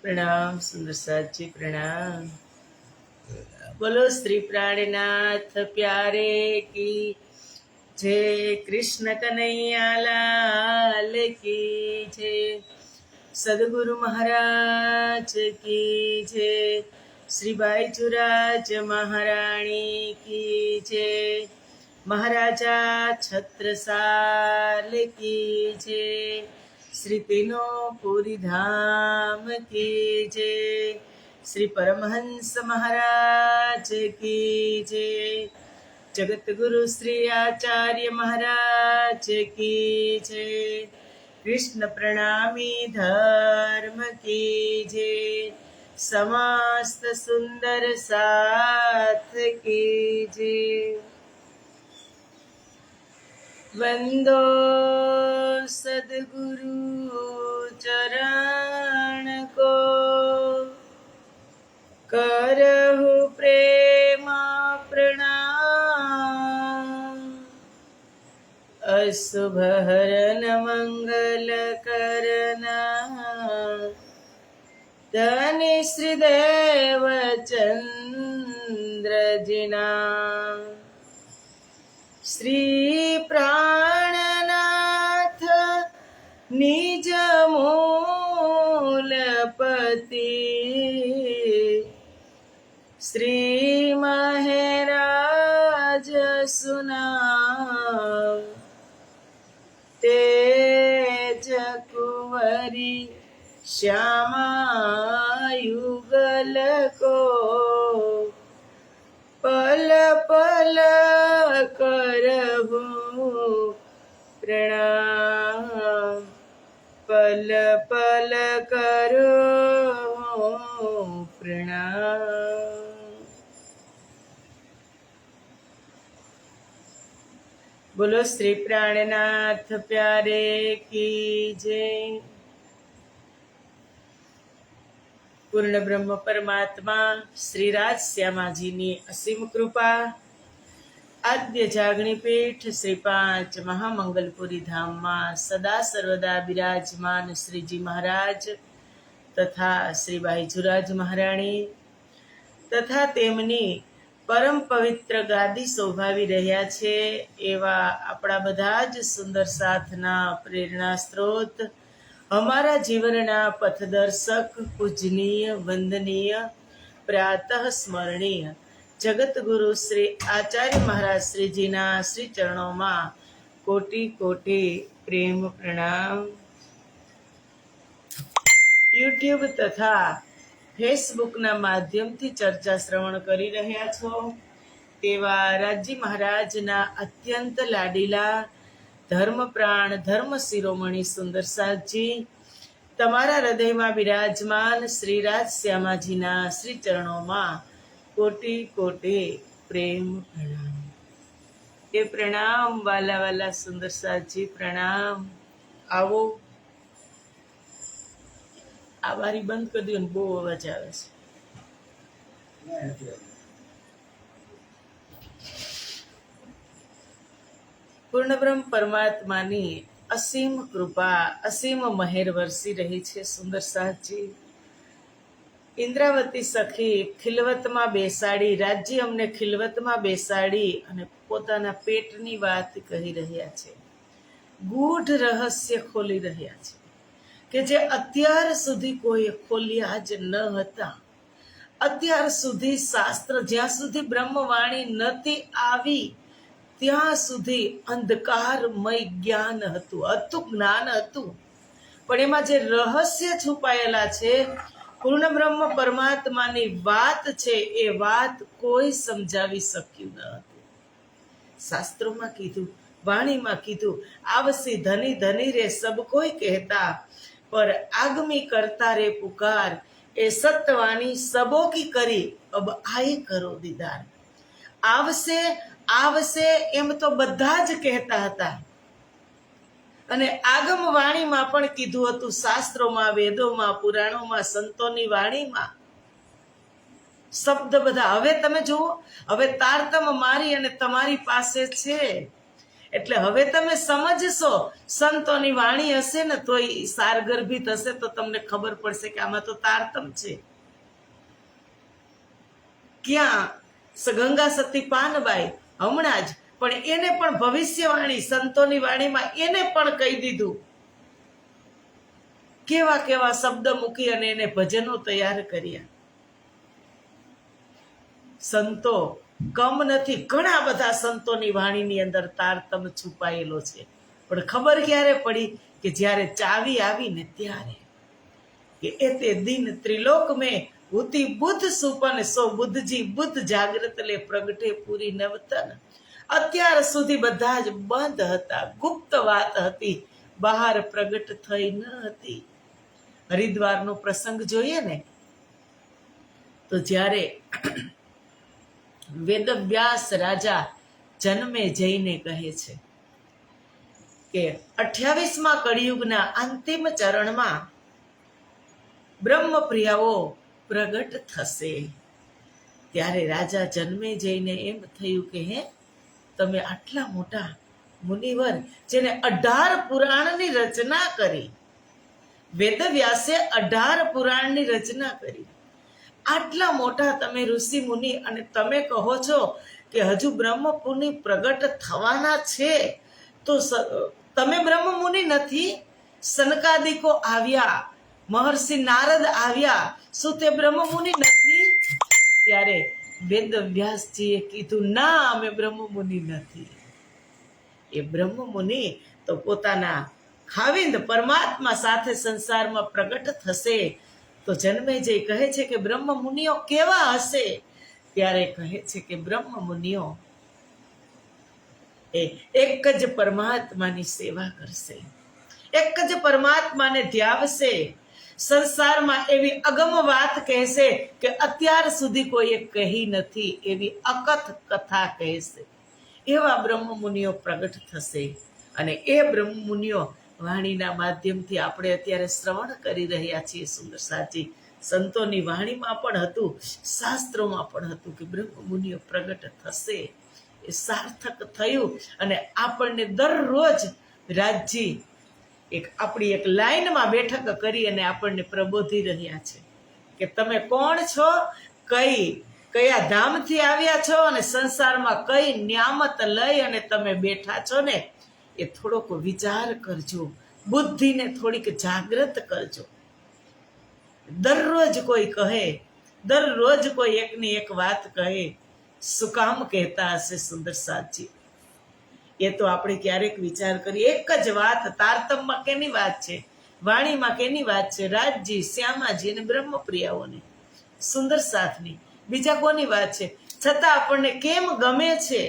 प्रणाम सुंदर साथ जी, प्रणाम। बोलो श्री प्राणनाथ प्यारे की जय, कृष्ण कन्हैया लाल की जय, सदगुरु महाराज की जय, श्री बाईचुराज महाराणी की जय, महाराजा छत्रसाल की जय, श्री तीनों पूरी धाम की जय, श्री परमहंस महाराज की जय, जगत गुरु श्री आचार्य महाराज की जय, कृष्ण प्रणामी धर्म की जय, समस्त सुंदर साथ की जय। वंदो सद्गुरु चरण को, करहु प्रेम प्रणाम, अशुभ हरन मंगल करना, धनि श्री देव चंद्र जिना, श्री प्राणनाथ निज मूलपति, श्री महराज सुनाव, तेज कुंवरी श्यामा युगल को, पल पल करहु प्रणाम, पल पल करहु प्रणाम। बोलो श्री प्राणनाथ प्यारे की जय। पूर्ण ब्रह्म परमात्मा श्री राज श्यामाजीनी असीम कृपा, आद्य जागणी पीठ श्री 5 महामंगलपुरी धाम में सदा सर्वदा विराजमान श्रीजी महाराज तथा श्री बाईचुराज महाराणी तथा तेमनी परम पवित्र गादी शोभावी रह्या छे एवा आपणा बधा ज सुंदर साथना प्रेरणा स्त्रोत, हमारा जीवनना पथदर्शक, पूजनीय, वंदनीय, प्रातः स्मरणीय जगत गुरु श्री आचार्य महाराज श्रीजीना श्री चरणों में कोटि कोटि प्रेम प्रणाम। यूट्यूब तथा फेसबुक ना माध्यम थी चर्चा श्रवण करी रह्या छो तेवा राजी महाराज ना अत्यंत लाडीला धर्म प्राण धर्म शिरोमणि सुंदर साथ जी, तमारा हृदय में विराजमान श्री राज श्यामाजी ना श्री चरणों में कोटि कोटि प्रेम प्रणाम। ये प्रणाम वाला वाला सुंदर साथ जी, प्रणाम। आवो, आ बारी बंद कर दियो ने बહુ અવાજ આવે છે। પૂર્ણ બ્રહ્મ પરમાત્માની અસીમ કૃપા, અસીમ મહેર વરસી રહી છે સુંદર સાહજી। ઇન્દ્રાવતી સખી ખિલવતમાં બેસાડી, રાજ્ય અમને ખિલવતમાં બેસાડી અને પોતાના પેટની વાત કહી રહ્યા છે, ગૂઢ રહસ્ય ખોલી રહ્યા છે કે જે અત્યાર સુધી કોઈ ખોલ્યા જ ન હતા। અત્યાર સુધી શાસ્ત્ર જ્યાં સુધી બ્રહ્મવાણી નથી આવી ત્યાં સુધી અંધકારમય જ્ઞાન હતું, જ્ઞાન હતું, પણ એમાં જે રહસ્ય છુપાયેલા છે, પૂર્ણ બ્રહ્મ પરમાત્માની વાત છે, એ વાત કોઈ સમજાવી શક્યું ન હતું। શાસ્ત્રોમાં કીધું, વાણીમાં કીધું, આવસી ધની ધની રે સબ કોઈ કહેતા, पर आगमी करता रे पुकार, ए सत्यवाणी सबों की करी, अब आए करो दीदार। आवसे आवसे एम तो बधा ज कहता हता, અને આગમ વાણીમાં પણ કીધું હતું, શાસ્ત્રોમાં, વેદોમાં, પુરાણોમાં, સંતોની વાણીમાં શબ્દ બધા। હવે તમે જુઓ, હવે તારતમ મારી અને તમારી પાસે છે એટલે હવે તમે સમજશો, સંતોની વાણી હશે ને તો સારગર્ભિત હશે તો તમને ખબર પડશે કે આમાં તો તારતમ છે. ક્યાં ગંગા સતી પાનબાઈ હમણાં જ, પણ એને પણ ભવિષ્યવાણી સંતોની વાણીમાં એને પણ કહી દીધું. કેવા કેવા શબ્દ મૂકી અને એને ભજનો તૈયાર કર્યા. સંતો કમ નથી, ઘણા બધા સંતોની વાણીની અંદર તારતમ છુપાયેલો છે. પણ ખબર ક્યારે પડી કે જ્યારે ચાવી આવીને ત્યારે કે એ તે દિન ત્રિલોક મેં હુતી બુદ્ધ સુપન સો બુદ્ધજી બુદ્ધ જાગ્રત લે પ્રગટે પૂરી નવતન. અત્યાર સુધી બધા જ બંધ હતા, ગુપ્ત વાત હતી, બહાર પ્રગટ થઈ ન હતી. હરિદ્વારનો પ્રસંગ જોઈએ ને તો જ્યારે વેદવ્યાસ રાજા જન્મે જઈને કહે છે કે 28મા કળિયુગના અંતિમ ચરણમાં બ્રહ્મપ્રિયાઓ પ્રગટ થશે. ત્યારે રાજા જન્મે જઈને એમ થયું કે હે, તમે આટલા મોટા મુનિવર જેને 18 પુરાણની રચના કરી, વેદવ્યાસે 18 પુરાણની રચના કરી, આટલા મોટા તમે ઋષિ મુનિ, અને તમે કહો છો કે હજુ બ્રહ્મ મુનિ પ્રગટ થવાના છે, તો તમે બ્રહ્મ મુનિ નથી? સનકાદિકો આવ્યા, મહર્ષિ નારદ આવ્યા, શું તે બ્રહ્મ મુનિ નથી? ત્યારે વેદવ્યાસજીએ કીધું, ના, અમે બ્રહ્મ મુનિ નથી. એ બ્રહ્મ મુનિ તો પોતાના ખાવિંદ પરમાત્મા સાથે સંસારમાં પ્રગટ થશે. તો જન્મેજય કહે છે કે બ્રહ્મ મુનિઓ કેવા હશે? ત્યારે કહે છે કે બ્રહ્મ મુનિઓ એ એક જ પરમાત્માની સેવા કરશે, એક જ પરમાત્માને ધ્યાવશે. સંસારમાં એવી અગમ વાત કહેશે કે અત્યાર સુધી કોઈએ કહી નથી, એવી અકથ કથા કહેશે. એવા બ્રહ્મ મુનિઓ પ્રગટ થશે. અને એ બ્રહ્મ મુનિઓ વાણીના માધ્યમથી આપણે અત્યારે શ્રવણ કરી રહ્યા છીએ. સુંદર સાચી સંતોની વાણીમાં પણ હતું, શાસ્ત્રોમાં પણ હતું કે બ્રહ્મ મુનિઓ પ્રગટ થશે. એ સાર્થક થયું. અને આપણને દરરોજ રાજજી આપણી એક લાઈનમાં બેઠક કરી અને આપણને પ્રબોધી રહ્યા છે કે તમે કોણ છો, કયા ધામથી આવ્યા છો, અને સંસારમાં કઈ નિયામત લઈ અને તમે બેઠા છો ને, એ થોડોક વિચાર કરજો, બુદ્ધિને થોડીક જાગૃત કરજો. દરરોજ કોઈ કહે, દરરોજ કોઈ એકની એક વાત કહે, શું કામ કહેતા હશે સુંદર સાચી? એ તો આપણે ક્યારેક વિચાર કરીએ. એક જ વાત, તારતમમાં કેની વાત છે, વાણીમાં કેની વાત છે? રાજજી, શ્યામાજી અને બ્રહ્મપ્રિયાઓની, સુંદર સાથની, બીજા કોની વાત છે? છતાં આપણને કેમ ગમે છે?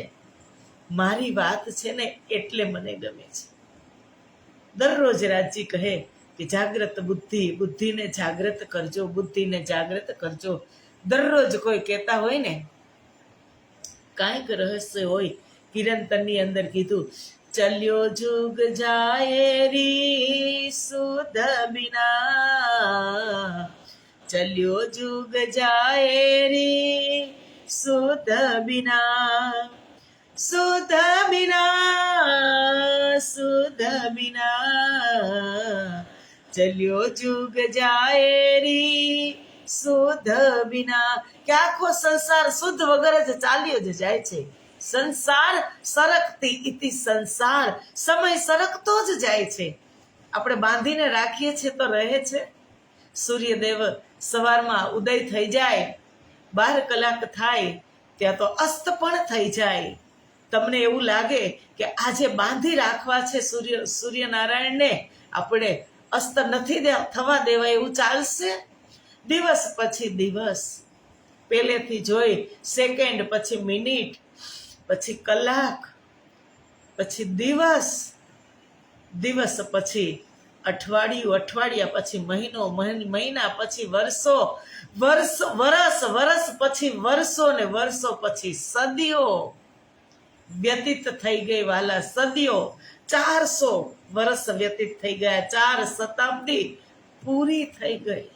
મારી વાત છે ને એટલે મને ગમે છે. દરરોજ રાજજી કહે કે જાગ્રત બુદ્ધિ, બુદ્ધિને જાગ્રત કરજો, બુદ્ધિને જાગ્રત કરજો. દરરોજ કોઈ કહેતા હોય ને, કાંઈક રહસ્ય હોય. કિરંતરની અંદર કીધું, ચલ્યો જુગ જાય રી સુધ બિના, ચલ્યો જુગ જાય રી સુધ બિના, સુધ બિના, સુધ બિના, ચલ્યો જુગ જાય રી સુધ બિના. કે આખો સંસાર શુદ્ધ વગર જ ચાલ્યો જ જાય છે. સંસાર સરકતી ઇતિ સંસાર, સમય સરકતો જ જાય છે. આપણે બાંધીને રાખીએ છીએ તો રહે છે? સૂર્યદેવ સવારમાં ઉદય થઈ જાય, 12 કલાક થાય ત્યાં તો અસ્ત પણ થઈ જાય. તમને એવું લાગે કે આજે બાંધી રાખવા છે સૂર્યનારાયણને, આપણે અસ્ત નથી થવા દેવા, એવું ચાલશે? દિવસ પછી દિવસ, પહેલેથી જોઈ સેકન્ડ, પછી મિનિટ, પછી કલાક, પછી દિવસ, દિવસ પછી અઠવાડિયું, અઠવાડિયા પછી મહિનો, મહિના પછી વર્ષો, વરસ પછી વર્ષો, ને વર્ષો પછી સદીઓ વ્યતીત થઈ ગઈ. વાલા, સદીઓ, 400 વર્ષ વ્યતીત થઈ ગયા, 4 શતાબ્દી પૂરી થઈ ગઈ.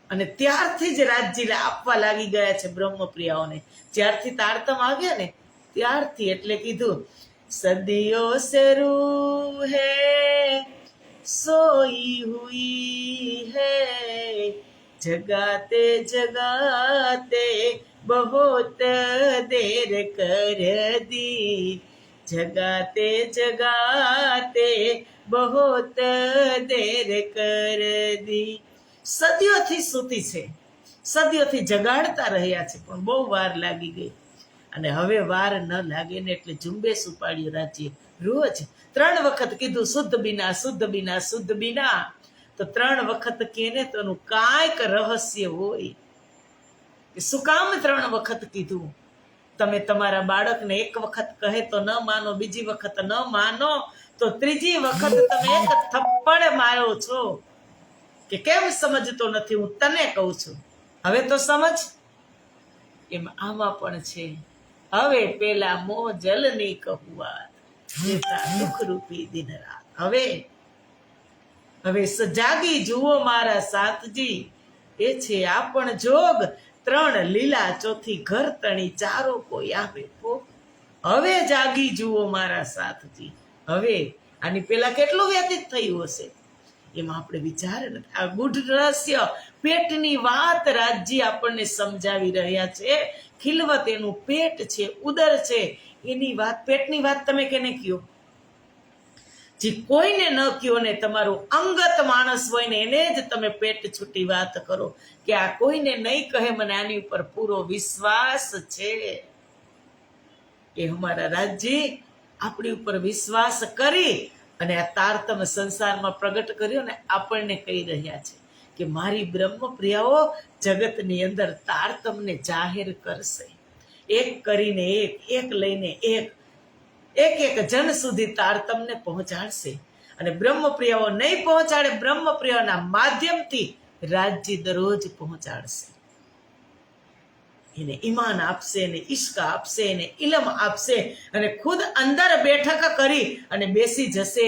અને ત્યારથી જ રાજજી આપવા લાગી ગયા છે બ્રહ્મપ્રિયાઓને. જ્યારથી તારતમ આવ્યા ને ત્યારથી. એટલે કીધું सदियों से रूह है सोई हुई है, जगाते जगाते बहुत देर कर दी, जगाते जगाते बहुत देर कर दी. સદીઓથી સૂતી છે, સદીઓથી જગાડતા રહ્યા છે, પણ બહુ વાર લાગી ગઈ. અને હવે વાર ન લાગે ને એટલે ઝુંબેશ ઉપાડ્યું રાજ્ય. રોજ 3 વખત કીધું શુદ્ધ બીના, શુદ્ધ બીના, શુદ્ધ બીના. તો 3 વખત કેને તો એનું કાંઈક રહસ્ય હોય. કે શું કામ 3 વખત કીધું? તમે તમારા બાળકને 1 વખત કહે તો ન માનો, બીજી વખત ન માનો તો ત્રીજી વખત તમે એક થપ્પડ મારો છો કે કેમ સમજતો નથી, હું તને કહું છું, હવે તો સમજ. એમ આમાં પણ છે. હવે પેલા મોહ જલની કहुआत, દેતા દુઃખ રૂપી દિન રાત. હવે સજાગી જુઓ મારા સાથજી, એ છે આપણ જોગ, 3 લીલા ચોથી ઘર તણી, ચારો કોઈ આવે ભોગ. હવે જાગી જુઓ મારા સાથજી. હવે આની પેલા કેટલું વ્યતીત થયું હશે એમાં આપણે વિચાર નથી. આ ગૂઢ રહસ્ય પેટની વાત રાજજી આપણને સમજાવી રહ્યા છે. ખિલવત એનું પેટ છે, ઉદર છે, એની વાત, પેટની વાત તમે કેને કયો? જે કોઈને ન કયો ને, તમારું અંગત માણસ હોય ને એને જ તમે પેટ છૂટી વાત કરો કે આ કોઈને નહીં કહે, મને આની ઉપર પૂરો વિશ્વાસ છે. એ અમારા રાજજી આપણી ઉપર વિશ્વાસ કરી અને આ તારતમ સંસારમાં પ્રગટ કર્યો ને આપણને કહી રહ્યા છે કે મારી બ્રહ્મપ્રિયાઓ જગતની અંદર તારતમને જાહેર કરશે. એક કરીને એક લઈને એક જન સુધી તારતમને પહોંચાડશે. અને બ્રહ્મપ્રિયાઓ નહીં પહોંચાડે, બ્રહ્મપ્રિયાઓના માધ્યમથી રાજ્ય દરરોજ પહોંચાડશે. એને ઈમાન આપશે, એને ઈશ્ક આપશે, એને ઇલમ આપશે અને ખુદ અંદર બેઠક કરી અને બેસી જશે.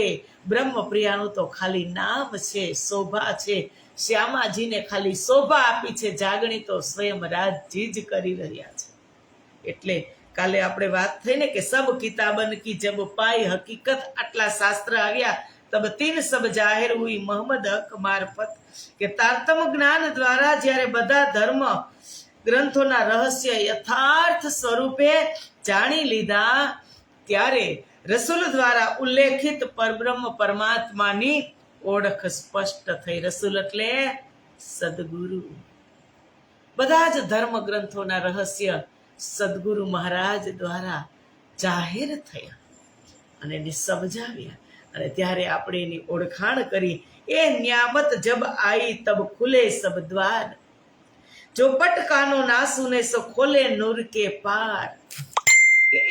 બ્રહ્મપ્રિયાનું તો ખાલી નામ છે, શોભા છે. શ્યામાજીને ખાલી શોભા આપી છે, જાગણી તો સ્વયં રાજજી જ કરી રહ્યા છે. એટલે કાલે આપણે વાત થઈ ને કે સબ કિતાબન કી જબ પાઈ હકીકત, આટલા શાસ્ત્ર આવ્યા તબ 3 સબ જાહેર હુઈ મોહમ્મદ હક મારફત. કે તારતમ જ્ઞાન દ્વારા જ્યારે બધા ધર્મ ગ્રંથોના રહસ્ય યથાર્થ સ્વરૂપે જાણી લીધા, ત્યારે રસૂલ દ્વારા ઉલ્લેખિત પરબ્રહ્મ પરમાત્માની ઓળખ સ્પષ્ટ થઈ. રસૂલ એટલે સદગુરુ. બધા જ ધર્મ ગ્રંથોના રહસ્ય સદગુરુ મહારાજ દ્વારા જાહેર થયા અને એને સમજાવ્યા. અને ત્યારે આપણે એની ઓળખાણ કરી. એ ન્યામત જબ આઈ તબ ખુલે સબ દ્વાર, જો પટકાનો ના સુને સો ખોલે નૂર કે પાર.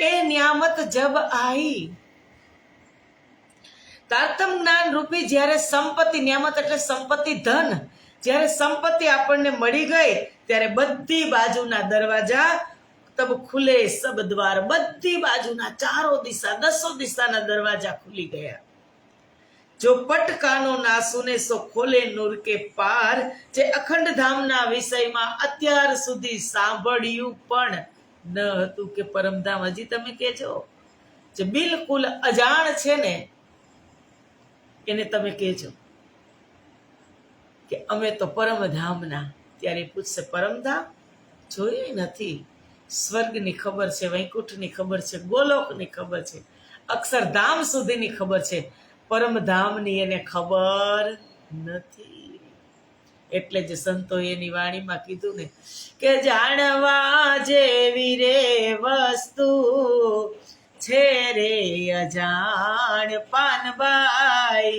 એ ન્યામત જબ આઈ, તારતમ જ્ઞાન રૂપી જ્યારે સંપત્તિ, ન્યામત એટલે સંપત્તિ, ધન, જ્યારે સંપત્તિ આપણને મળી ગઈ ત્યારે બધી બાજુના દરવાજા તબ ખુલે સબ દ્વાર, બધી બાજુના ચારો દિશા, 10 દિશાના દરવાજા ખુલી ગયા. જો પટકાનો ના સુને સો ખોલે નૂર કે પાર. જે અખંડ ધામના વિષયમાં અત્યાર સુધી સાંભળ્યું પણ ન હતું કે પરમધામ, હજી તમે કહેજો જે બિલકુલ અજાણ છે ને એને તમે કહેજો કે અમે તો પરમધામના. ત્યારે પૂછશે પરમધામ જોયું નથી, સ્વર્ગની ખબર છે, વૈકુંઠની ખબર છે, ગોલોકની ખબર છે, અક્ષરધામ સુધીની ખબર છે, પરમધામની એને ખબર નથી. એટલે જ સંતોએ એની વાણીમાં કીધું ને કે જાણવા જેવી રે વસ્તુ છે રે અજાણ પાનબાઈ,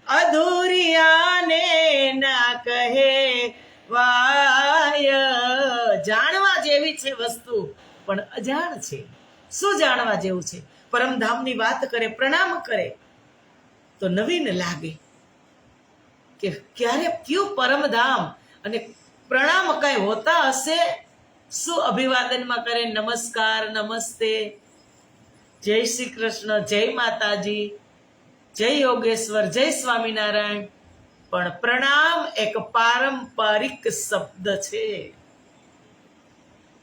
અધૂરિયાને ના કહે વાય. જાણવા જેવી છે વસ્તુ પણ અજાણ છે. શું જાણવા જેવું છે? પરમધામની વાત કરે, પ્રણામ કરે તો નવીન લાગે કે ક્યારે કયું પરમધામ, અને પ્રણામ કઈ હોતા હશે? શું અભિવાદનમાં કરે? નમસ્કાર, નમસ્તે, જય શ્રી કૃષ્ણ, જય માતાજી, જય યોગેશ્વર, જય સ્વામિનારાયણ. પણ પ્રણામ એક પારંપરિક શબ્દ છે.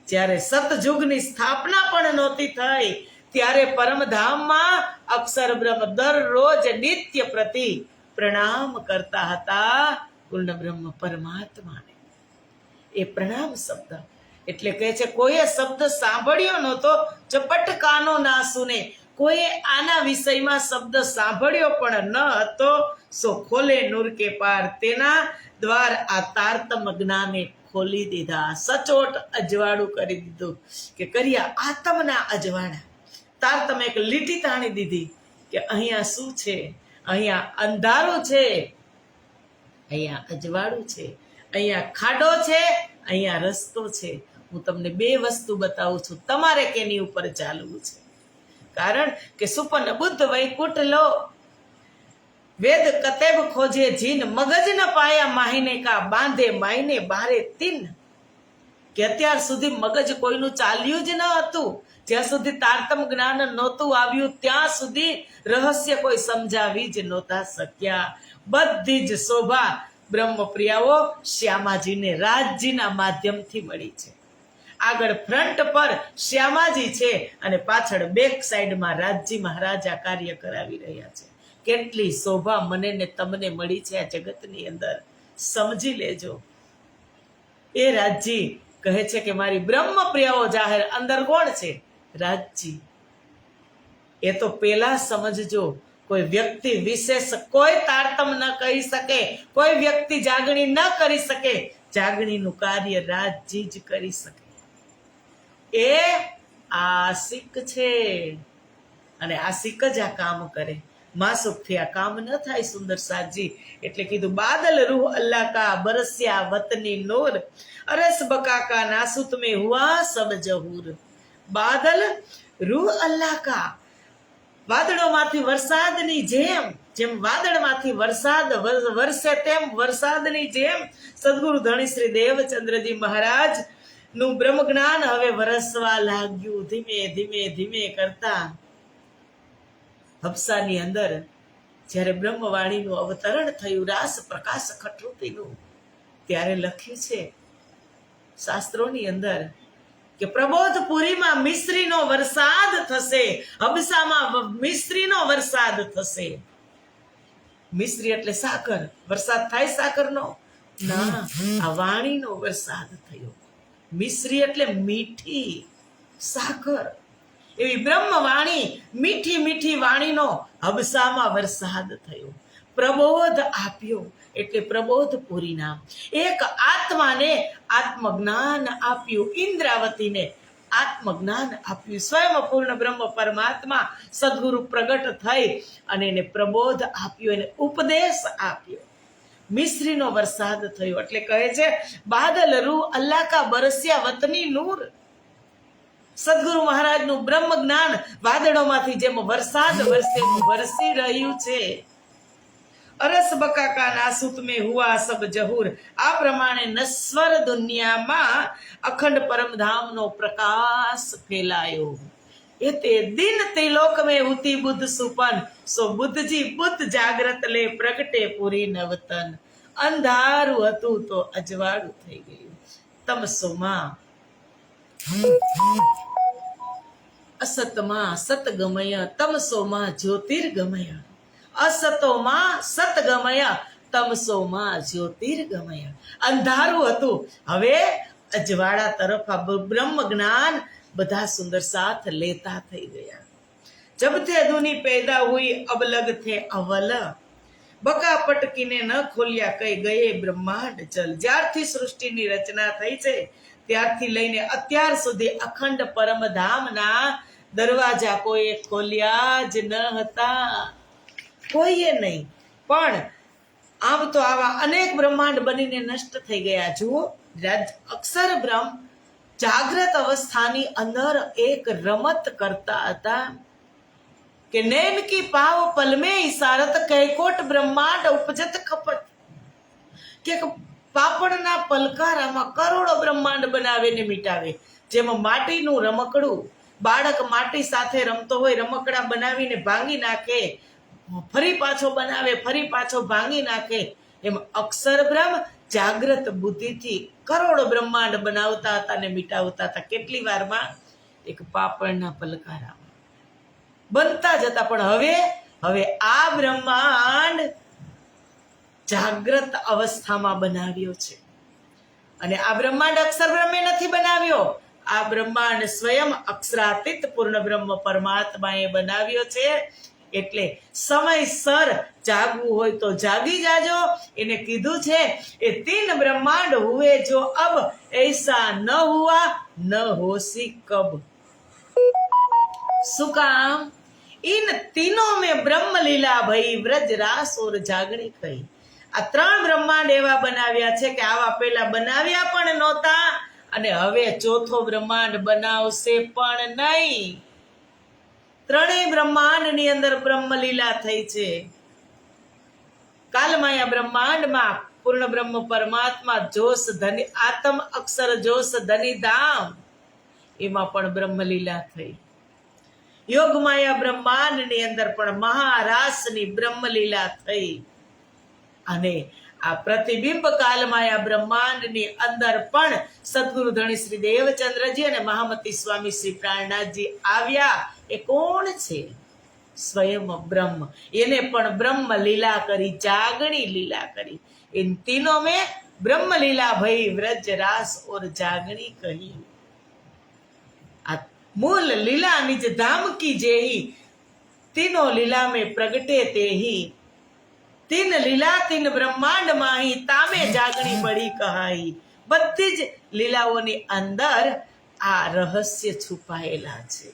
જ્યારે સતયુગની સ્થાપના પણ નહોતી થઈ ત્યારે પરમધામમાં અક્ષર બ્રહ્મ દરરોજ નિત્ય પ્રતિ પ્રણામ કરતા હતા પૂર્ણ બ્રહ્મ પરમાત્માને. એ પ્રણામ શબ્દ એટલે કહે છે કોઈએ શબ્દ સાંભળ્યો નહોતો, ચપટ કાનો ના સુને. કોઈએ આના વિષયમાં શબ્દ સાંભળ્યો પણ ન હતો, સો ખોલે નૂર કે પાર. તેના દ્વાર આ તારતમ જ્ઞાને ખોલી દીધા, સચોટ અજવાળું કરી દીધું. કે કર્યા આતમના અજવાળા. તારતમ એક લીટી તાણી દીધી કે અહીંયા શું છે, અહીંયા અંધારું છે, અહીંયા અજવાળું છે, અહીંયા ખાડો છે, અહીંયા રસ્તો છે. હું તમને બે વસ્તુ બતાવું છું, તમારે કેની ઉપર ચાલવું છે. કારણ કે સુપન બુદ્ધ વૈકુંઠ લો, વેદ કતેબ ખોજે જીન, મગજ ન પાયા માહિને કા, બાંધે માઈને બારે તીન. કે અત્યાર સુધી મગજ કોઈનું ચાલ્યું જ ન હતું, જ્યાં સુધી તારતમ જ્ઞાન નહોતું આવ્યું ત્યાં સુધી રહસ્ય કોઈ સમજાવી જ નહોતા શક્યા. બધી જ શોભા બ્રહ્મપ્રિયાઓ શ્યામાજીને રાજજીના માધ્યમથી મળી છે. આગળ ફ્રન્ટ પર શ્યામાજી છે અને પાછળ બેક સાઈડમાં રાજજી મહારાજા કાર્ય કરાવી રહ્યા છે. કેટલી શોભા મને ને તમને મળી છે આ જગતની અંદર, સમજી લેજો. એ રાજજી કહે છે કે મારી બ્રહ્મપ્રિયાઓ જાહેર. અંદર કોણ છે? રાજજી. એ તો પેલા સમજજો, કોઈ વ્યક્તિ વિશેષ કોઈ તારતમ ન કરી શકે, કોઈ વ્યક્તિ જાગણી ન કરી શકે. જાગણીનું કાર્ય રાજજી જ કરી શકે. એ આશિક છે અને આશિક જ આ કામ કરે. માસુકથી આ કામ ન થાય સુંદર સાજી. એટલે કીધું બાદલ રૂહ અલ્લાહ કા બરસ્યા વતની નૂર, અરસ બકા કા નાસુત में हुआ सब जहूर. બાદલ રૂહ અલ્લાહ કા, વાદળોમાંથી વરસાદની જેમ, જેમ વાદળમાંથી વરસાદ વરસે તેમ વરસાદની જેમ સદગુરુ ધણી શ્રી દેવચંદ્રજી મહારાજ નું બ્રહ્મ જ્ઞાન હવે વરસવા લાગ્યું. ધીમે ધીમે ધીમે કરતા હબસાની અંદર જ્યારે બ્રહ્મવાણીનું અવતરણ થયું, રાસ પ્રકાશ ખટરૂપીનું, ત્યારે લખ્યું છે શાસ્ત્રોની અંદર કે પ્રબોધપુરીમાં મિશ્રીનો વરસાદ થશે, હબસામાં મિશ્રીનો વરસાદ થશે. મિશ્રી એટલે સાકર. વરસાદ થાય સાકરનો? ના, આ વાણીનો વરસાદ થયો. મિશ્રી એટલે મીઠી સાકર. એવી બ્રહ્મવાણી, મીઠી મીઠી વાણીનો હબસામાં વરસાદ થયો. પ્રબોધ આપ્યો એટલે પ્રબોધપુરી નામ. એક આત્માને આત્મજ્ઞાન આપ્યું, ઇન્દ્રાવતીને આત્મજ્ઞાન આપ્યું. સ્વયં પૂર્ણ બ્રહ્મ પરમાત્મા સદગુરુ પ્રગટ થઈ અને એને પ્રબોધ આપ્યો, એને ઉપદેશ આપ્યો. મિશ્રીનો વરસાદ થયો એટલે કહે છે બાદલ રૂ અલ્લાહ કા બરસ્યા વતની નૂર. સદગુરુ મહારાજનું બ્રહ્મ જ્ઞાન વાદળોમાંથી જેમ વરસાદ વરસે વરસી રહ્યું છે. અરસ બકા કા નાસુત में हुआ सब जहूर. આ પ્રમાણે નશ્વર દુનિયામાં અખંડ પરમધામનો પ્રકાશ ફેલાયો. એ તે દિન ત્રિલોક में हुती बुद्ध सुपन, સો બુદ્ધજી બુદ્ધ જાગ્રત લે પ્રગટે પૂરી નવતન. અંધારું હતું તો અજવાળું થઈ ગયું. તમસોમાં અસતમાં સતગમય, તમસોમાં જ્યોતિર્ગમય. અસતોમાં સતગમય, તમસોમાં જ્યોતિર્ગમય. અંધારું હતું, હવે અજવાળા તરફ આ બ્રહ્મ જ્ઞાન બધા સુંદર સાથ લેતા થઈ ગયા. જબ તે ધુની પેદા હુઈ અબ લગ થે અવલ, બકા પટકીને ન ખોલ્યા કઈ ગયે બ્રહ્માંડ ચલ. જ્યારથી સૃષ્ટિની રચના થઈ છે ત્યારથી લઈને અત્યાર સુધી અખંડ પરમધામના દરવાજા કોઈએ ખોલ્યા જ ન હતા, કોઈએ નહીં. પણ આમ તો આવા અનેક બ્રહ્માંડ બનીને નષ્ટ થઈ ગયા. જુઓ, અક્ષર બ્રહ્મ જાગ્રત અવસ્થાની અંદર એક રમત કરતા હતા કે નૈન કી પાવ પલ में इशारत कैकोट બ્રહ્માંડ ઉપજત ખપત. કે પાપડના પલકારામાં કરોડો બ્રહ્માંડ બનાવે ને મિટાવે. જેમાં માટીનું રમકડું, બાળક માટી સાથે રમતો હોય, રમકડા બનાવીને ભાંગી નાખે, ફરી પાછો બનાવે, ફરી પાછો ભાંગી નાખે, એમ અક્ષર બ્રહ્મ જાગ્રત બુદ્ધિથી કરોડો બ્રહ્માંડ બનાવતા હતા ને મિટાવતા હતા. કેટલી વારમાં? એક પાપડના પલકારામાં. બનતા જતા, પણ હવે આ બ્રહ્માંડ જાગ્રત અવસ્થામાં બનાવ્યો છે. અને આ બ્રહ્માંડ અક્ષર બ્રહ્મે નથી બનાવ્યો, આ બ્રહ્માંડ સ્વયં અક્ષરાતીત પૂર્ણ બ્રહ્મ પરમાત્માએ બનાવ્યો છે. એટલે સમયસર જાગવું હોય તો જાગી જાજો. એને કીધું છે એ 3 બ્રહ્માંડ હુએ જો અબ ऐसा न हुआ न होसी कब. શું કામ? इन तीनों में ब्रह्म लीला भई व्रज रास और जागणी कही. આ 3 બ્રહ્માંડ એવા બનાવ્યા છે કે આવા પહેલા બનાવ્યા પણ નહોતા, અને હવે ચોથો બ્રહ્માંડ બનાવશે પણ નહીં. 3 બ્રહ્માંડની અંદર બ્રહ્મલીલા થઈ છે. કાલમાયા બ્રહ્માંડમાં પૂર્ણ બ્રહ્મ પરમાત્મા જોશ ધની આત્મ અક્ષર જોશ ધની ધામ, એમાં પણ બ્રહ્મલીલા થઈ. યોગમાયા બ્રહ્માંડની અંદર પણ મહારાસની બ્રહ્મલીલા થઈ. અને આ પ્રતિબિંબ કાલમાયા બ્રહ્માંડની અંદર પણ સદગુરુ ધણી શ્રી દેવચંદ્રજી અને મહામતી સ્વામી શ્રી પ્રાણનાથજી આવ્યા. એ કોણ છે? સ્વયં બ્રહ્મ. એને પણ બ્રહ્મ લીલા કરી, જાગણી લીલા કરી. इन तीनों में ब्रह्म लीला भई व्रज रास और जागणी कही. आ मूल लीला निज धाम की जेही, तीनों लीला में प्रगटे तेही. 3 લીલા 3 બ્રહ્માંડ માહી, તામે જાગણી પડી કહાઈ. બધી જ લીલાઓની અંદર આ રહસ્ય છુપાયેલા છે.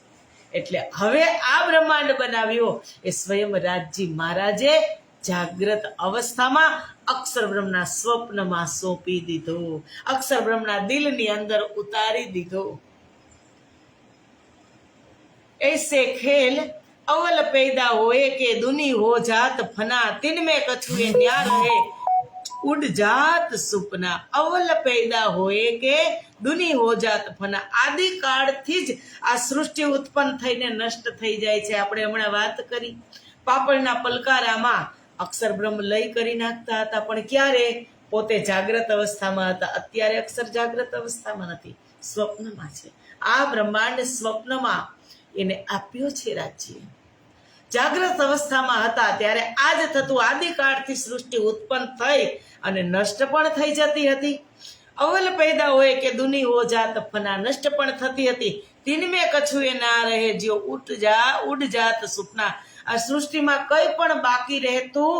એટલે હવે આ બ્રહ્માંડ બનાવ્યો એ સ્વયં રાજજી મહારાજે જાગ્રત અવસ્થામાં અક્ષર બ્રહ્મના સ્વપ્નમાં સોંપી દીધો, અક્ષર બ્રહ્મના દિલની અંદર ઉતારી દીધો. ऐसे खेल अवल पैदा होए के दुनी हो जात फना, तिन में कछुए न्या रहे उड़ जात सुपना. अवल पैदा होए કે દુની હો જાત ફના. આદિકાળથી જ આ સૃષ્ટિ ઉત્પન્ન થઈને નષ્ટ થઈ જાય છે. આપણે હમણાં વાત કરી, પાપડના પલકારામાં અક્ષર બ્રહ્મ લય કરી નાખતા હતા, પણ ક્યારે? પોતે જાગ્રત અવસ્થામાં હતા. અત્યારે અક્ષર જાગ્રત અવસ્થામાં નથી, સ્વપ્નમાં છે. આ બ્રહ્માંડ સ્વપ્નમાં એને આપ્યો છે રાજ્ય. જાગ્રત અવસ્થામાં હતા ત્યારે આ જ થતું. આદિકાળથી સૃષ્ટિ ઉત્પન્ન થઈ અને નષ્ટ પણ થઈ જતી હતી. અવલ પૈદા હોય કે દુની હો જાત ફના, નષ્ટ પણ થતી હતી. તિનમે કછુએ ના રહે જો ઉડ જાત સુપના. આ સૃષ્ટિમાં કંઈ પણ બાકી રહેતું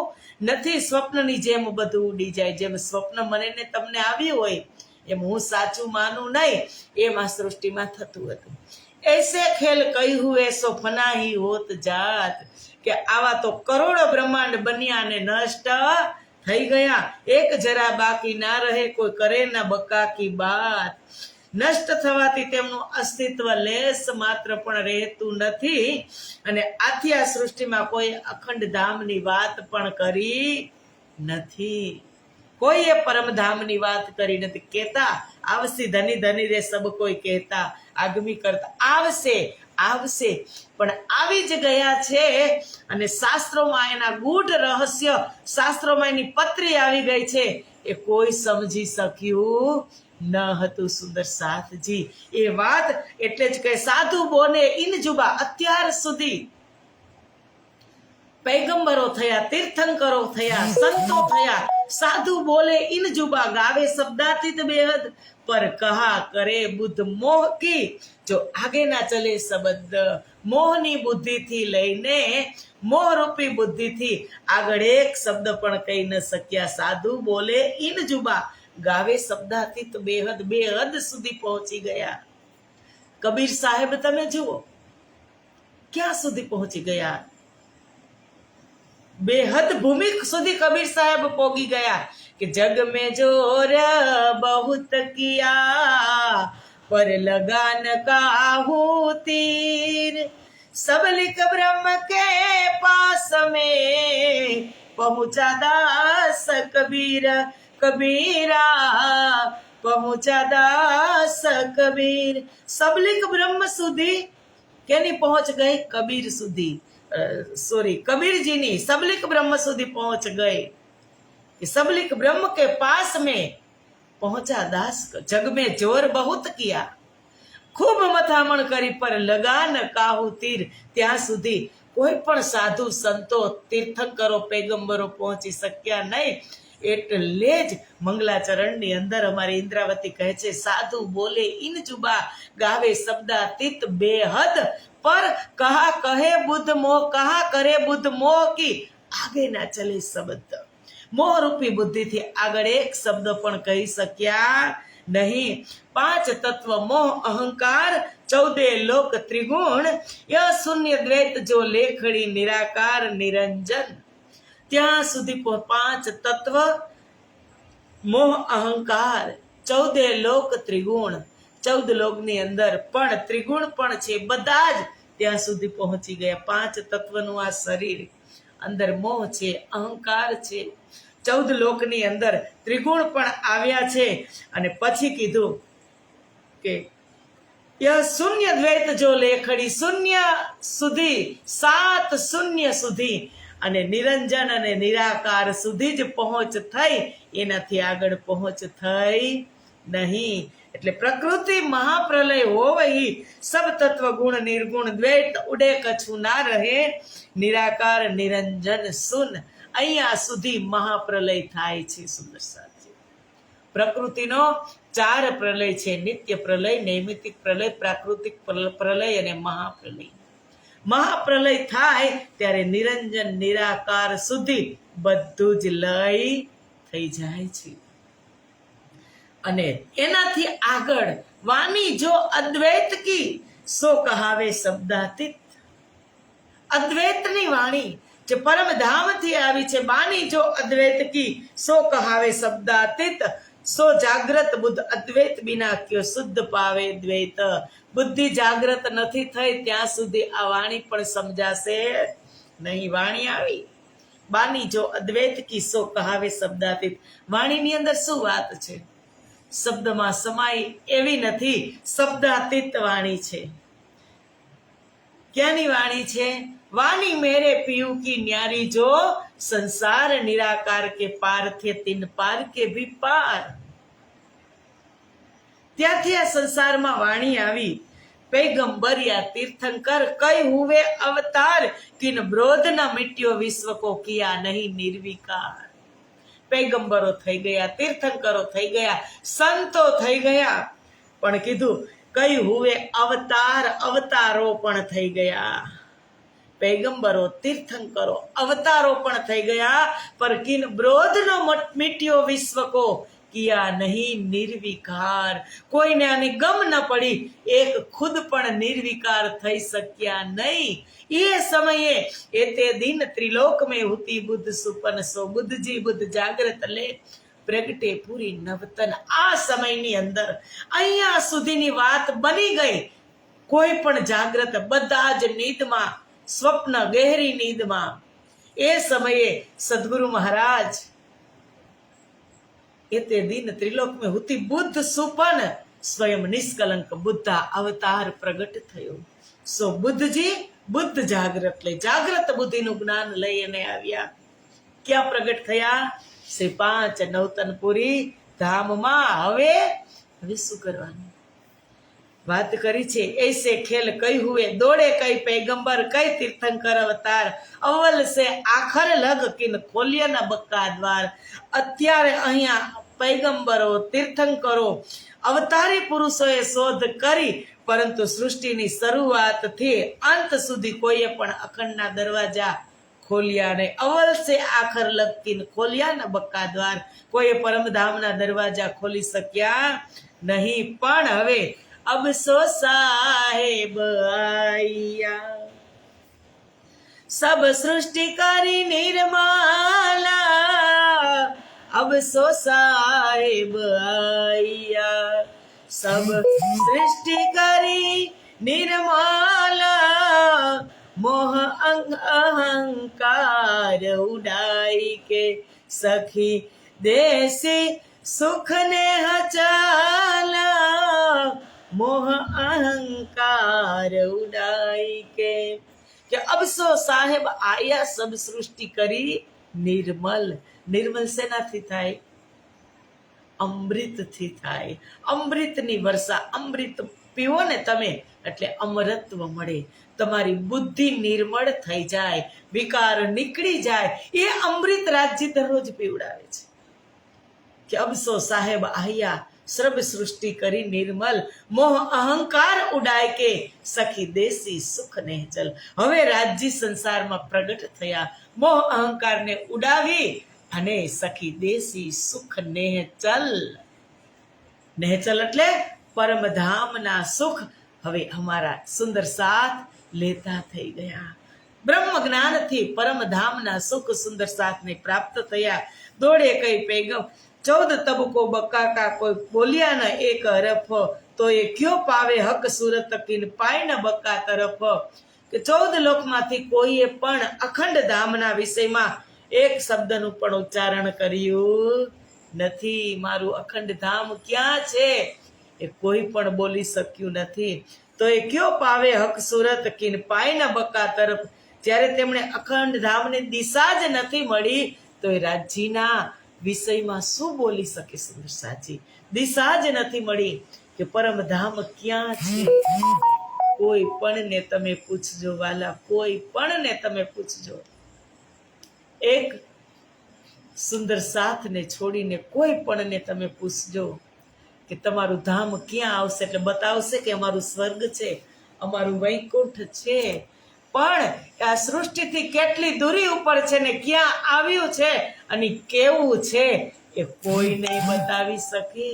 નથી. સ્વપ્નની જેમ બધું ઉડી જાય. જેમ સ્વપ્ન મને ને તમને આવ્યું હોય એમ હું સાચું માનું નહીં, એમ આ સૃષ્ટિમાં થતું હતું. ऐसे खेल कई हुए सो फना ही होत जात. કે આવા તો કરોડો બ્રહ્માંડ બન્યા અને નષ્ટ થઈ ગયા. એક જરા બાકી ના રહે, કોઈ કરે ના બકા કી બાત. નષ્ટ થવાથી તેમનું અસ્તિત્વ લેસ માત્ર પણ રહેતું નથી. અને આથી આ સૃષ્ટિમાં કોઈ અખંડ ધામની વાત પણ કરી નથી. કોઈએ પરમધામની વાત કરી નથી. કહેતા આવશે ધની ધની રે સબ કોઈ કહેતા, આગમી કરતા આવશે પણ આવી જ ગયા છે. અને શાસ્ત્રોમાં એના ગૂઢ રહસ્ય, શાસ્ત્રોમાં એની પત્રી આવી ગઈ છે. એ કોઈ સમજી શક્યું ન હતું. સુંદર સાથજી એ વાત એટલે જ કહે, સાધુ બોને ઇન જુબા. અત્યાર સુધી પૈગંબરો થયા, તીર્થંકરો થયા, સંતો થયા, સાધુ બોલે ઇન જુબા, ગાવે શબ્દાતીત બેહદ, પર કહા કરે બુદ્ધ મોહ કી. જો આગે ના ચલે શબ્દ, મોહની બુદ્ધિથી લઈને મોહરૂપી બુદ્ધિથી આગળ એક શબ્દ પણ કહી ન શક્યા. સાધુ બોલે ઇન જુબા, ગાવે શબ્દાતીત બેહદ, બેહદ સુધી પહોંચી ગયા. કબીર સાહેબ તમે જુઓ ક્યાં સુધી પહોંચી ગયા. बेहद भूमि સુધી कबीर साहब पोगी गया कि जग में जोर बहुत किया पर लगान काहू तीर, सब लिख ब्रह्म के पास में पहुंचा दास कबीर कबीरा, पहुंचा दास कबीर. सबलिक બ્રહ્મ સુધી કેની પહોંચ ગઈ? કબીર સુધી, कबीरजीनी सबलिक ब्रह्म સુધી पहुंच गए कि सबलिक ब्रह्म के पास में पहुंचा दास. जग में जोर बहुत किया ખૂબ મથામણ કરી પર લગાન કાહુ તીર, ત્યાં સુધી કોઈ પણ સાધુ સંતો તીર્થંકરો પૈગંબરો પહોંચી શક્યા નહીં. એટલે જ મંગલાચરણની અંદર અમારી ઇન્દ્રાવતી કહે છે, સાધુ બોલે ઇન જુબા, ગાવે શબ્દાતીત બેહદ, પર કહા કહે બુદ્ધ મોહ, કહા કરે બુદ્ધ મોહ કી આગે ના ચલે શબ્દ. મોહરૂપી બુદ્ધિથી આગળ એક શબ્દ પણ કહી શક્યા નહીં. 5 તત્વ મોહ અહંકાર, 14 લોક ત્રિગુણ, ય શૂન્ય દ્વૈત જો લેખડી નિરાકાર નિરંજન. ત્યાં સુધી 5 તત્વ મોહ અહંકાર, 14 લોક ત્રિગુણ, 14 લોકની અંદર પણ ત્રિગુણ પણ છે, બધા જ ત્યાં સુધી પહોંચી ગયા. 5 તત્વનું આ શરીર, અંદર મોહ છે, અહંકાર છે, 14 લોકની અંદર ત્રિગુણ પણ આવ્યા છે. અને પછી કીધું કે શૂન્ય દ્વૈત જો લેખડી, શૂન્ય સુધી, 7 શૂન્ય સુધી અને નિરંજન અને નિરાકાર સુધી જ પહોંચ થઈ, એનાથી આગળ પહોંચ થઈ નહીં. એટલે પ્રકૃતિ મહાપ્રલય હોવહી, સબ તત્વ ગુણ નિર્ગુણ દ્વૈત ઉડે કછું ના રહે, નિરાકાર નિરંજન સુન. અહીંયા સુધી મહાપ્રલય થાય છે. સુંદર સાથી, પ્રકૃતિનો 4 પ્રલય છે: નિત્ય પ્રલય, નૈમિતિક પ્રલય, પ્રાકૃતિક પ્રલય અને મહાપ્રલય. મહાપ્રલય થાય ત્યારે નિરંજન નિરાકાર સુધી બધું જ લય થઈ જાય છે. અને એનાથી આગળ વાણી જો અદ્વૈત કી, સો કહાવે શબ્દાતીત. અદ્વૈતની વાણી જે પરમધામથી આવી છે, વાણી જો અદ્વૈત કી, સો કહાવે શબ્દાતીત. સો જાગ્રત બુદ્ધ અદ્વૈત બિના ક્યો શુદ્ધ પાવે દ્વૈત. બુદ્ધિ જાગ્રત નથી થઈ ત્યાં સુધી આ વાણી પણ સમજાશે નહીં. વાણી આવી, વાણી જો અદ્વૈત કી, સો કહાવે શબ્દાતીત. વાણીની અંદર શું વાત છે? શબ્દમાં સમાય એવી નથી, શબ્દાતીત વાણી છે. ક્યાંની વાણી છે? વાણી મેરે પીયુ કી ન્યારી જો, સંસાર નિરાકાર કે પાર થે તીન પાર કે ભી પાર. ત્યાંથી આ સંસારમાં વાણી આવી. પૈગંબરિયા તીર્થંકર કઈ હુવે અવતાર, કિન બ્રોધ ન મિટ્યો વિશ્વ કો કિયા નહીં નિર્વિકાર. પૈગંબરો થઈ ગયા, તીર્થંકરો થઈ ગયા, સંતો થઈ ગયા, પણ કીધું કઈ હુવે અવતાર, અવતારો પણ થઈ ગયા. પૈગંબરો, તીર્થંકરો, અવતારો પણ થઈ ગયા, પર કિન બ્રોધ નો મિટ્યો વિશ્વ કો કિયા નહીં નિર્વિકાર. કોઈને આની ગમ ન પડી, એક ખુદ પણ નિર્વિકાર થઈ શક્યા નહીં. એ સમયે એતે દિન ત્રિલોક में हुती बुद्ध सुपन, सो बुद्धजी बुद्ध जागृत ले પ્રગટે પૂરી નવતન. આ સમયની અંદર અહીંયા સુધીની વાત બની ગઈ. કોઈ પણ જાગ્રત, બધા જ નીંદમાં, સ્વપ્ન ગહેરી નીંદમાં. એ સમયે સદગુરુ મહારાજ એતે દિન ત્રિલોક में हुती बुद्ध सुपन, સ્વયં નિષ્કલંક બુદ્ધા અવતાર પ્રગટ થયો. સો બુદ્ધજી બુદ્ધ જાગ્રત લઈ, જાગ્રત બુદ્ધિનું જ્ઞાન લઈને આવ્યા. ક્યાં પ્રગટ થયા? શ્રી 5 નવતનપુરી ધામમાં. હવે શું કરવાનું? વાત કરી છે. ऐसे खेल कई हुए, दौड़े कई पैगंबर, कई तीर्थंकर अवतार, अव्वल से आखर लग किन खोलिया न बक्का द्वार. અત્યારે અહીંયા પૈગંબરો, તીર્થંકરો, અવતારી પુરુષોએ શોધ કરી, પરંતુ સૃષ્ટિની શરૂઆતથી અંત સુધી કોઈએ પણ અખંડના દરવાજા ખોલ્યા નહીં. અવ્વલ સે આખર લગ કિન ખોલિયા ન બક્કા દ્વાર. કોઈએ પરમધામના દરવાજા ખોલી શક્યા નહીં. પણ હવે अब सो साहेब आया, सब सृष्टि करी निर्मला. अब सो साहेब आया, सब सृष्टि करी निर्मला. मोह अहंकार उड़ाई के सखी देसी सुख ने हचाला. मोह अहंकार उड़ाई के अब सो साहेब आया, सब सृष्टि કરી નિર્મલ. નિર્મલ શેનાથી થાય? અમૃતથી થાય. અમૃતની વર્ષા, અમૃત પીવો ને તમે એટલે અમરત્વ મળે, તમારી બુદ્ધિ નિર્મળ થઈ જાય, વિકાર નીકળી જાય. એ અમૃત રાજજી દરરોજ પીવડાવે છે કે અબસો સાહેબ આયા, સર્વ સૃષ્ટિ કરી નિર્મલ, મોહ અહંકાર ઉડાય કે સખી દેસી સુખ નેહચલ. હવે રાજજી સંસારમાં પ્રગટ થયા, મોહ અહંકારને ઉડાવી અને સખી દેસી સુખ નેહચલ. નેહચલ એટલે પરમધામના સુખ હવે અમારા સુંદર સાથ લેતા થઈ ગયા. બ્રહ્મ જ્ઞાનથી પરમધામના સુખ સુંદર સાથને પ્રાપ્ત થયા. દોડે કઈ પેગમ 14 તબકો બકાકા, કોઈ બોલ્યા ન એક હરફ, તો એ ક્યો પાવે હક સુરત કિન પાય ન બકા તરફ. કે 14 લોકમાંથી કોઈએ પણ અખંડ ધામના વિષયમાં એક શબ્દનું પણ ઉચ્ચારણ કર્યું નથી. મારું અખંડ ધામ ક્યાં છે એ કોઈ પણ બોલી શક્યું નથી. તો એ ક્યો પાવે હક સુરત કિન પાય ન બકા તરફ. જ્યારે તેમણે અખંડ ધામની દિશા જ નથી મળી તો એ રાજ્યના વિષયમાં શું બોલી શકે? સુંદર સાચી દિશા જ નથી મળી કે પરમધામ ક્યાં છે. કોઈ પણ ને તમે પૂછજો વાલા, કોઈ પણ ને તમે પૂછજો. એક સુંદર સાથને છોડીને કોઈ પણ ને તમે પૂછજો કે તમારું ધામ ક્યાં આવશે એટલે બતાવશે કે અમારું સ્વર્ગ છે, અમારું વૈકુંઠ છે. પણ આ સૃષ્ટિથી કેટલી દૂરી ઉપર છે ને ક્યાં આવ્યું છે અને કેવું છે એ કોઈ નહીં બતાવી શકે.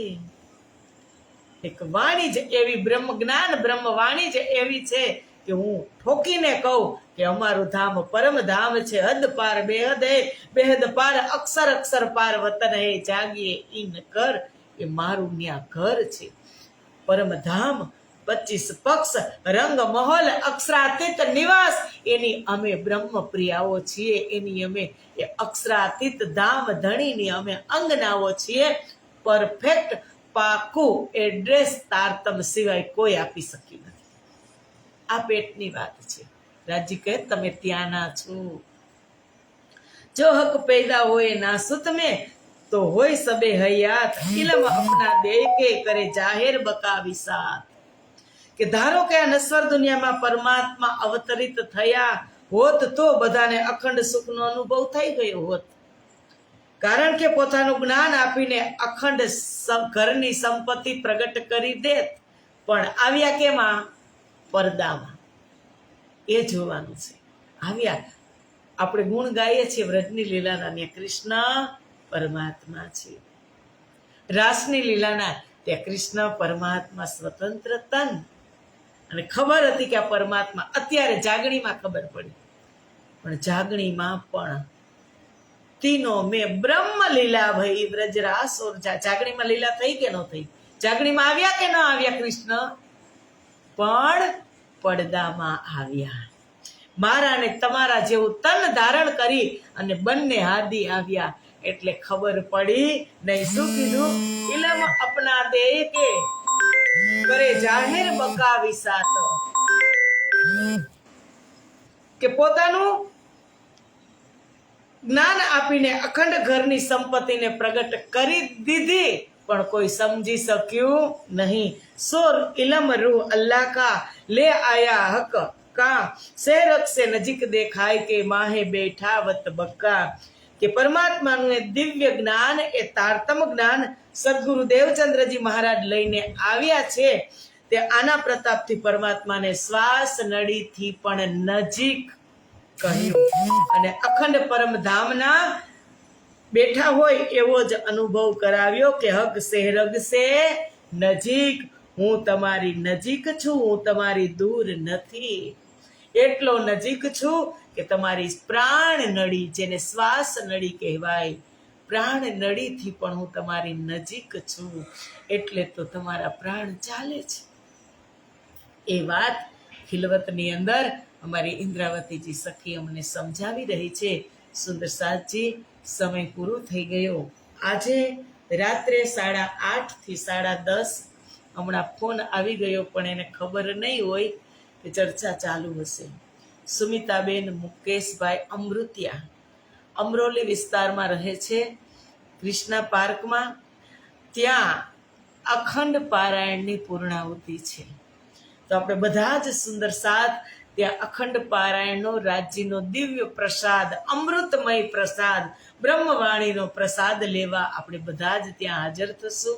એક વાણી જ એવી, બ્રહ્મ જ્ઞાન બ્રહ્મ વાણી જ એવી છે કે હું ઠોકીને કહું કે અમારું ધામ પરમ ધામ છે. હદ પાર બેહદ હે, બેહદ પાર અક્ષર અક્ષર પાર વતન હે, જાગીએ ઇન કર એ મારું ન્યા ઘર છે. પરમ ધામ 25 પક્ષ રંગ મહોલ અક્ષરાતીત નિવાસ, એની અમે બ્રહ્મ પ્રિયાઓ છીએ. એની અમે એ અક્ષરાતીત ધામ ધણીની અમે અંગનાઓ છીએ. પરફેક્ટ પાકું એડ્રેસ તારતમ સિવાય કોઈ આપી શક્યું નથી. આ પેટની વાત છે. રાજી કહે તમે ત્યાંના છો. જો હક પેદા હોય ના સુત મેં તો હોય સબે હયાત, ઇલમ અપના દે કે કરે જાહેર બકાવી સાથ. કે ધારો કે આ નશ્વર દુનિયામાં પરમાત્મા અવતરિત થયા હોત તો બધાને અખંડ સુખનો અનુભવ થઈ ગયો હોત. કારણ કે પોતાનું જ્ઞાન આપીને અખંડ ઘરની સંપત્તિ પ્રગટ કરી દેત. પણ આવ્યા કેમાં? પડદામાં. એ જોવાનું છે. આવ્યા આપણે ગુણ ગાઈએ છીએ વ્રજની લીલાના, ને કૃષ્ણ પરમાત્મા છે. રાસની લીલાના ત્યાં કૃષ્ણ પરમાત્મા સ્વતંત્ર તન. અને ખબર હતી કે આ પરમાત્મા, અત્યારે જાગણીમાં ખબર પડી, પણ જાગણીમાં પણ તીનો મેં બ્રહ્મ લીલા ભઈ વ્રજરાસ ઓર જાગણીમાં લીલા થઈ કે ન થઈ? જાગણીમાં આવ્યા કે ન આવ્યા કૃષ્ણ? પણ પડદામાં આવ્યા. મારા ને તમારા જેવું તન ધારણ કરી અને બંને હાદી આવ્યા એટલે ખબર પડી નહીં. શું કીધું? ઇલમ અપના દે કે કરે જાહેર બકાવી સાથ. કે પોતાનું જ્ઞાન આપીને અખંડ ઘરની સંપત્તિને પ્રગટ કરી દીધી પણ કોઈ સમજી શક્યું નહીં. સોર ઇલમ રૂહ અલ્લાહ કા લે આયા હક કા શેરક સે નજીક દેખાય કે માહે બેઠા વત બક્કા. કે પરમાત્માનું એ દિવ્ય જ્ઞાન, એ તારતમ જ્ઞાન સદગુરુ દેવચંદ્રજી મહારાજ લઈને આવ્યા છે. તે આના પ્રતાપથી પરમાત્માને શ્વાસ નળીથી પણ નજીક કહ્યું અને અખંડ પરમધામના બેઠા હોય એવો જ અનુભવ કરાવ્યો કે હગ સે રગ સે નજીક, હું તમારી નજીક છું, હું તમારી દૂર નથી. એટલો નજીક છું કે તમારી પ્રાણ નળી, જેને શ્વાસ નળી કહેવાય, પ્રાણ નળીથી પણ હું તમારી નજીક છું. એટલે તો તમારા પ્રાણ ચાલે છે. એ વાત ખિલવતની અંદર અમારી ઇન્દ્રાવતીજી સખી અમને સમજાવી રહી છે. સુંદર સાતજી, સમય પૂરો થઈ ગયો. આજે રાત્રે 8:30 થી 10:30 હમણાં ફોન આવી ગયો, પણ એને ખબર નહીં હોય કે ચર્ચા ચાલુ હશે. સુમિતાબેન મુકેશભાઈ અમૃતિયા અમરોલી વિસ્તારમાં રહે છે, કૃષ્ણા પાર્કમાં. ત્યાં અખંડ પારાયણની પૂર્ણાહુતિ છે. તો આપણે બધા જ સુંદર સાથ ત્યાં અખંડ પારાયણનો રાજ્યનો દિવ્ય પ્રસાદ, અમૃતમય પ્રસાદ, બ્રહ્મવાણીનો પ્રસાદ લેવા આપણે બધા જ ત્યાં હાજર થશું.